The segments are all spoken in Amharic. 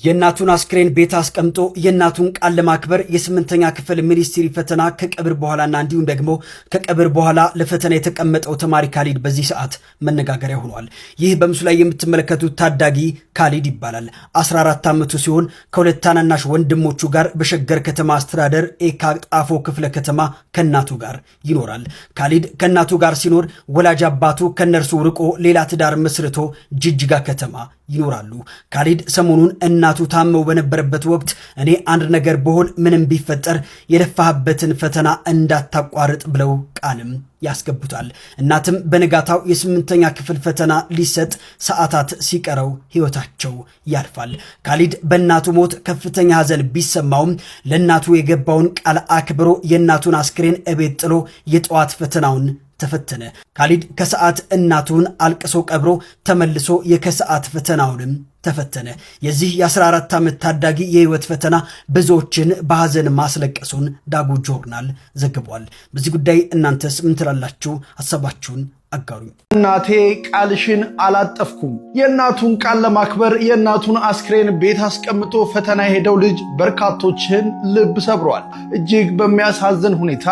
የናቱን አስክሬን ቤት አስቀምጦ የናቱን ቃል ለማክበር የስምንተኛ ክፍል ሚኒስትሪ ፈተና ከቀብር በኋላና እንዲሁም ደግሞ ከቀብር በኋላ ለፈተና የተቀመጠው ተማሪ ካሊድ በዚህ ሰዓት መነጋገሪያ ሆኗል። ይህ በምስሉ ላይ የምትመለከቱት ታዳጊ ካሊድ ይባላል። 14 ዓመቱ ሲሆን ከሁለት ታናናሽ ወንድሞቹ ጋር በሸገር ከተማ አስተዳደር ኤካ ጣፎ ክፍለ ከተማ ከናቱ ጋር ይኖራል። ካሊድ ከናቱ ጋር ሲኖር ወላጅ አባቱ ከነርሱ ርቆ ሌላ ትዳር መስርቶ ጅጅጋ ከተማ ይኖራሉ። ካሊድ ሰሞኑን እናቱ ታመው በነበረበት ወቅት እኔ አንድ ነገር በሆን ምንም ቢፈጠር የለፋህበትን ፈተና እንዳታቋርጥ ብለው ቃልም ያስገቡታል። እናትም በነጋታው የስምንተኛ ክፍል ፈተና ሊሰጥ ሰዓታት ሲቀረው ህይወታቸው ያልፋል። ካሊድ በእናቱ ሞት ከፍተኛ ሐዘን ቢሰማውም ለእናቱ የገባውን ቃል አክብሮ የእናቱን አስክሬን እቤት ጥሎ የጠዋት ፈተናውን ተፈተነ። ካሊድ ከሰዓት እናቱን አልቅሶ ቀብሮ ተመልሶ የከሰዓት ፈተናውንም ተፈተነ። የዚህ የ14 ዓመት ታዳጊ የህይወት ፈተና ብዙዎችን በሐዘን ማስለቀሱን ዳጉ ጆርናል ዘግቧል። በዚህ ጉዳይ እናንተስ ምን ትላላችሁ? ሐሳባችሁን አጋሩኝ። እናቴ ቃልሽን አላጠፍኩም። የእናቱን ቃል ለማክበር የእናቱን አስክሬን ቤት አስቀምጦ ፈተና የሄደው ልጅ በርካቶችን ልብ ሰብሯል። እጅግ በሚያሳዝን ሁኔታ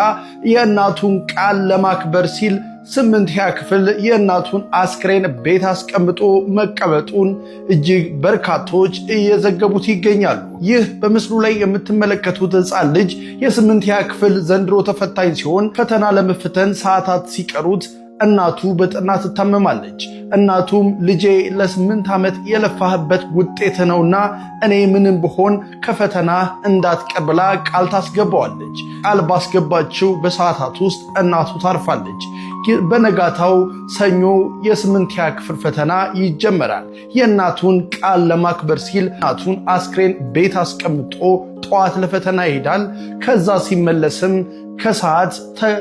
የእናቱን ቃል ለማክበር ሲል 8ኛ ክፍል የእናቱን አስክሬን ቤት አስቀምጦ መቀመጡን እጅግ በርካቶች እየዘገቡት ይገኛሉ። ይህ በምስሉ ላይ የምትመለከቱት ሕፃን ልጅ የ8ኛ ክፍል ዘንድሮ ተፈታኝ ሲሆን ፈተና ለመፈተን ሰዓታት ሲቀሩት እናቱ በጠና ትታመማለች። እናቱም ልጄ ለ8 ዓመት የለፋህበት ውጤት ነውና እኔ ምንም ብሆን ከፈተና እንዳትቀር ብላ ቃል ታስገባዋለች። ቃል ባስገባችው በሰዓታት ውስጥ እናቱ ታርፋለች። በነጋታው ሰኞ የ8ኛ ክፍል ፈተና ይጀመራል። የእናቱን ቃል ለማክበር ሲል እናቱን አስክሬን ቤት አስቀምጦ ጠዋት ለፈተና ይሄዳል። ከዛ ሲመለስም ከሰዓት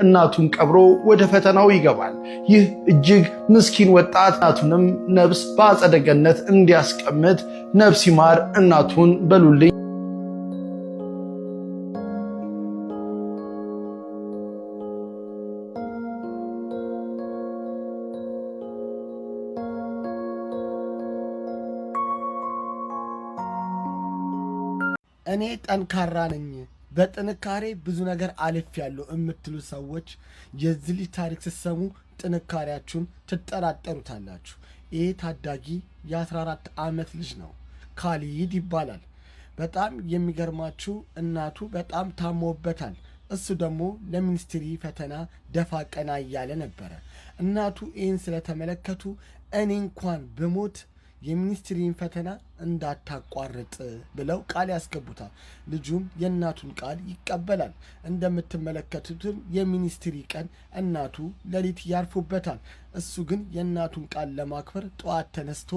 እናቱን ቀብሮ ወደ ፈተናው ይገባል። ይህ እጅግ ምስኪን ወጣት እናቱንም ነፍስ በአጸደ ገነት እንዲያስቀምጥ ነፍስ ይማር እናቱን በሉልኝ። እኔ ጠንካራ ነኝ፣ በጥንካሬ ብዙ ነገር አልፌያለሁ የምትሉ ሰዎች የዚህ ልጅ ታሪክ ስትሰሙ ጥንካሬያችሁን ትጠራጠሩታላችሁ። ይሄ ታዳጊ የ14 ዓመት ልጅ ነው፣ ካሊድ ይባላል። በጣም የሚገርማችሁ እናቱ በጣም ታሞበታል። እሱ ደግሞ ለሚኒስትሪ ፈተና ደፋ ቀና እያለ ነበረ። እናቱ ይህን ስለተመለከቱ እኔ እንኳን ብሞት የሚኒስትሪን ፈተና እንዳታቋርጥ ብለው ቃል ያስገቡታል። ልጁም የእናቱን ቃል ይቀበላል። እንደምትመለከቱትም የሚኒስትሪ ቀን እናቱ ሌሊት ያርፉበታል። እሱ ግን የእናቱን ቃል ለማክበር ጠዋት ተነስቶ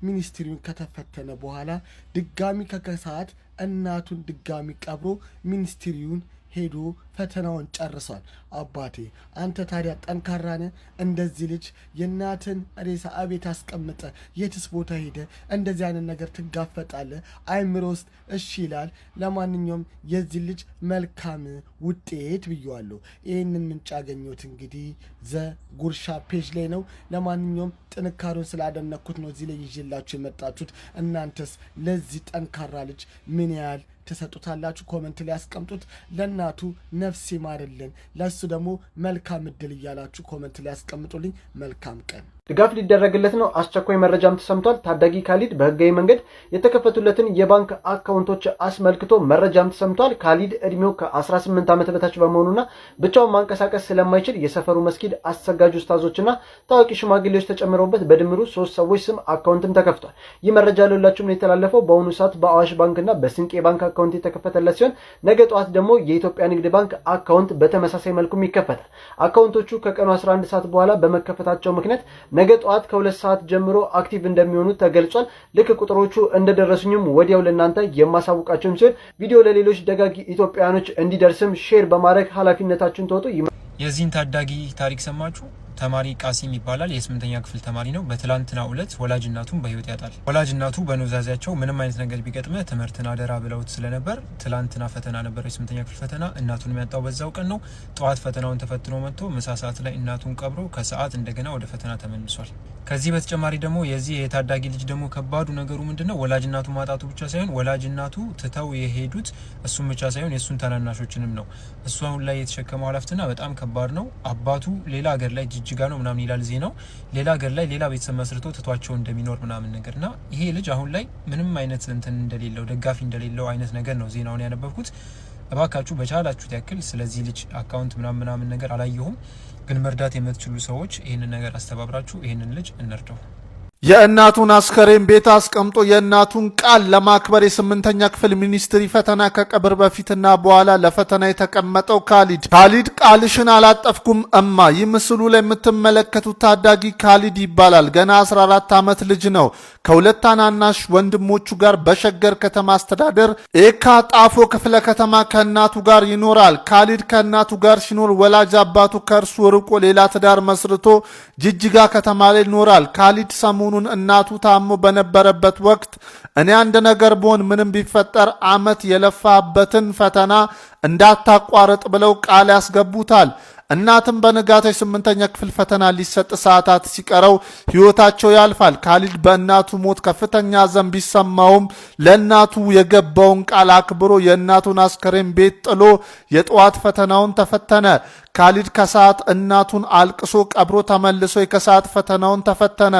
ሚኒስትሪውን ከተፈተነ በኋላ ድጋሚ ከከሰዓት እናቱን ድጋሚ ቀብሮ ሚኒስትሪውን ሄዶ ፈተናውን ጨርሷል። አባቴ አንተ ታዲያ ጠንካራ ነህ? እንደዚህ ልጅ የእናትን ሬሳ አቤት አስቀምጠ የትስ ቦታ ሄደ እንደዚህ አይነት ነገር ትጋፈጣለህ? አይምሮ ውስጥ እሺ ይላል። ለማንኛውም የዚህ ልጅ መልካም ውጤት ብየዋለሁ። ይህንን ምንጭ ያገኘሁት እንግዲህ ዘ ጉርሻ ፔጅ ላይ ነው። ለማንኛውም ጥንካሬውን ስላደነኩት ነው እዚህ ላይ ይዤላችሁ የመጣችሁት። እናንተስ ለዚህ ጠንካራ ልጅ ምን ያህል ትሰጡታላችሁ? ኮመንት ላይ ያስቀምጡት። ለእናቱ ነፍስ ይማርልን፣ ለሱ ደግሞ መልካም እድል እያላችሁ ኮመንት ላይ ያስቀምጡልኝ። መልካም ቀን። ድጋፍ ሊደረግለት ነው። አስቸኳይ መረጃም ተሰምቷል። ታዳጊ ካሊድ በህጋዊ መንገድ የተከፈቱለትን የባንክ አካውንቶች አስመልክቶ መረጃም ተሰምቷል። ካሊድ እድሜው ከ18 ዓመት በታች በመሆኑና ብቻውን ማንቀሳቀስ ስለማይችል የሰፈሩ መስጊድ አሰጋጅ ኡስታዞችና ታዋቂ ሽማግሌዎች ተጨምረውበት በድምሩ 3 ሰዎች ስም አካውንትም ተከፍቷል። ይህ መረጃ ለሁላችሁም ነው የተላለፈው። በአሁኑ ሰዓት በአዋሽ ባንክና በስንቄ ባንክ አካውንት የተከፈተለት ሲሆን ነገ ጠዋት ደግሞ የኢትዮጵያ ንግድ ባንክ አካውንት በተመሳሳይ መልኩም ይከፈታል። አካውንቶቹ ከቀኑ 11 ሰዓት በኋላ በመከፈታቸው ምክንያት ነገ ጠዋት ከ2 ሰዓት ጀምሮ አክቲቭ እንደሚሆኑ ተገልጿል። ልክ ቁጥሮቹ እንደደረሱኝም ወዲያው ለእናንተ የማሳውቃችሁም ሲሆን ቪዲዮ ለሌሎች ደጋግ ኢትዮጵያውያኖች እንዲደርስም ሼር በማድረግ ኃላፊነታችሁን ተወጡ። የዚህን ታዳጊ ታሪክ ሰማችሁ? ተማሪ ቃሲም ይባላል። የ8ኛ ክፍል ተማሪ ነው። በትላንትናው ዕለት ወላጅ እናቱን በህይወት ያጣል። ወላጅ እናቱ በኑዛዜያቸው ምንም አይነት ነገር ቢገጥመ ትምህርትን አደራ ብለውት ስለነበር ትላንትና ፈተና ነበር፣ የ8ኛ ክፍል ፈተና። እናቱን የሚያጣው በዛው ቀን ነው። ጠዋት ፈተናውን ተፈትኖ መጥቶ ምሳ ሰዓት ላይ እናቱን ቀብሮ ከሰዓት እንደገና ወደ ፈተና ተመልሷል። ከዚህ በተጨማሪ ደግሞ የዚህ የታዳጊ ልጅ ደግሞ ከባዱ ነገሩ ምንድነው? ወላጅ እናቱ ማጣቱ ብቻ ሳይሆን ወላጅ እናቱ ትተው የሄዱት እሱን ብቻ ሳይሆን የእሱን ታናናሾችንም ነው። እሱ አሁን ላይ የተሸከመው ኃላፊነትና በጣም ከባድ ነው። አባቱ ሌላ ሀገር ላይ ጅጅጋ ነው ምናምን ይላል ዜናው። ሌላ ሀገር ላይ ሌላ ቤተሰብ መስርቶ ትቷቸው እንደሚኖር ምናምን ነገርና ይሄ ልጅ አሁን ላይ ምንም አይነት እንትን እንደሌለው ደጋፊ እንደሌለው አይነት ነገር ነው ዜናውን ያነበብኩት። እባካችሁ በቻላችሁት ያክል ስለዚህ ልጅ አካውንት ምናምን ነገር አላየሁም፣ ግን መርዳት የምትችሉ ሰዎች ይህንን ነገር አስተባብራችሁ ይህንን ልጅ እንርዳው። የእናቱን አስከሬን ቤት አስቀምጦ የእናቱን ቃል ለማክበር የ8ኛ ክፍል ሚኒስትሪ ፈተና ከቀብር በፊትና በኋላ ለፈተና የተቀመጠው ካሊድ ቃልሽን አላጠፍኩም እማ። ይህ ምስሉ ላይ የምትመለከቱት ታዳጊ ካሊድ ይባላል። ገና 14 ዓመት ልጅ ነው። ከሁለት ታናናሽ ወንድሞቹ ጋር በሸገር ከተማ አስተዳደር ኤካ ጣፎ ክፍለ ከተማ ከእናቱ ጋር ይኖራል። ካሊድ ከእናቱ ጋር ሲኖር ወላጅ አባቱ ከእርሱ ርቆ ሌላ ትዳር መስርቶ ጅጅጋ ከተማ ላይ ይኖራል። ካሊድ ሰሞኑን እናቱ ታሞ በነበረበት ወቅት እኔ አንድ ነገር ብሆን ምንም ቢፈጠር አመት የለፋበትን ፈተና እንዳታቋርጥ ብለው ቃል ያስገቡታል። እናትም በንጋታው 8ኛ ክፍል ፈተና ሊሰጥ ሰዓታት ሲቀረው ህይወታቸው ያልፋል። ካሊድ በእናቱ ሞት ከፍተኛ ሐዘን ቢሰማውም ለእናቱ የገባውን ቃል አክብሮ የእናቱን አስከሬን ቤት ጥሎ የጠዋት ፈተናውን ተፈተነ። ካሊድ ከሰዓት እናቱን አልቅሶ ቀብሮ ተመልሶ የከሰዓት ፈተናውን ተፈተነ።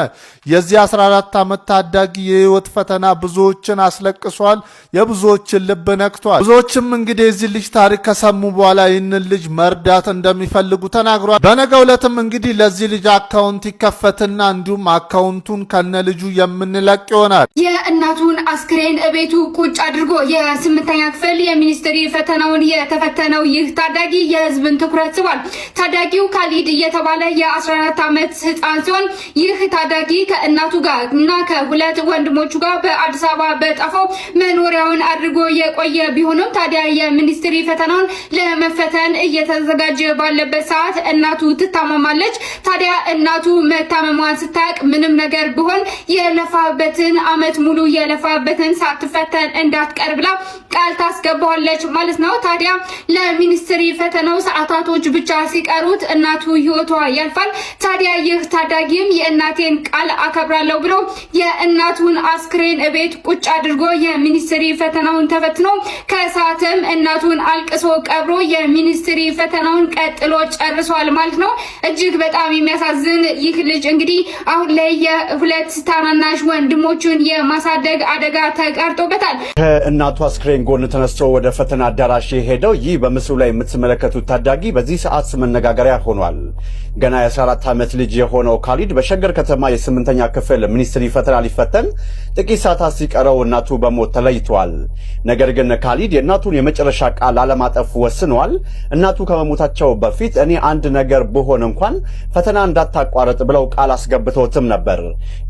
የዚህ 14 ዓመት ታዳጊ የህይወት ፈተና ብዙዎችን አስለቅሷል፣ የብዙዎችን ልብ ነክቷል። ብዙዎችም እንግዲህ የዚህ ልጅ ታሪክ ከሰሙ በኋላ ይህንን ልጅ መርዳት እንደሚፈልጉ ተናግሯል። በነገው ዕለትም እንግዲህ ለዚህ ልጅ አካውንት ይከፈትና እንዲሁም አካውንቱን ከነ ልጁ የምንለቅ ይሆናል። የእናቱን አስክሬን እቤቱ ቁጭ አድርጎ የ8ኛ ክፍል የሚኒስትሪ ፈተናውን የተፈተነው ይህ ታዳጊ የህዝብን ትኩረት ታዳጊው ካሊድ እየተባለ የ14 ዓመት ህፃን ሲሆን ይህ ታዳጊ ከእናቱ ጋር እና ከሁለት ወንድሞቹ ጋር በአዲስ አበባ በጠፋው መኖሪያውን አድርጎ የቆየ ቢሆንም ታዲያ የሚኒስትሪ ፈተናውን ለመፈተን እየተዘጋጀ ባለበት ሰዓት እናቱ ትታመማለች። ታዲያ እናቱ መታመሟን ስታውቅ ምንም ነገር ቢሆን የለፋበትን አመት ሙሉ የለፋበትን ሳትፈተን እንዳትቀር ብላ ቃል ታስገባዋለች ማለት ነው። ታዲያ ለሚኒስትሪ ፈተናው ሰዓታቶች ብቻ ሲቀሩት እናቱ ህይወቷ ያልፋል። ታዲያ ይህ ታዳጊም የእናቴን ቃል አከብራለሁ ብሎ የእናቱን አስክሬን እቤት ቁጭ አድርጎ የሚኒስትሪ ፈተናውን ተፈትኖ ከሰዓትም እናቱን አልቅሶ ቀብሮ የሚኒስትሪ ፈተናውን ቀጥሎ ጨርሷል ማለት ነው። እጅግ በጣም የሚያሳዝን ይህ ልጅ እንግዲህ አሁን ላይ የሁለት ታናናሽ ወንድሞቹን የማሳደግ አደጋ ተጋርጦበታል። ከእናቱ አስክሬን ጎን ተነስቶ ወደ ፈተና አዳራሽ የሄደው ይህ በምስሉ ላይ የምትመለከቱት ታዳጊ በዚህ ሰዓት መነጋገሪያ ሆኗል። ገና የ14 ዓመት ልጅ የሆነው ካሊድ በሸገር ከተማ የ8ኛ ክፍል ሚኒስትሪ ፈተና ሊፈተን ጥቂት ሰዓታት ሲቀረው እናቱ በሞት ተለይቷል። ነገር ግን ካሊድ የእናቱን የመጨረሻ ቃል አለማጠፍ ወስኗል። እናቱ ከመሞታቸው በፊት እኔ አንድ ነገር ብሆን እንኳን ፈተና እንዳታቋርጥ ብለው ቃል አስገብተውትም ነበር።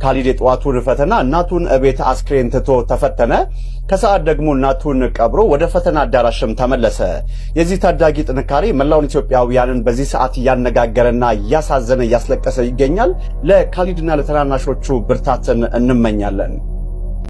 ካሊድ የጠዋቱን ፈተና እናቱን እቤት አስክሬን ትቶ ተፈተነ። ከሰዓት ደግሞ እናቱን ቀብሮ ወደ ፈተና አዳራሽም ተመለሰ። የዚህ ታዳጊ ጥንካሬ መላውን ኢትዮጵያውያንን በዚህ ሰዓት እያነጋገረና እያሳዘነ እያስለቀሰ ይገኛል። ለካሊድና ለተናናሾቹ ብርታትን እንመኛለን።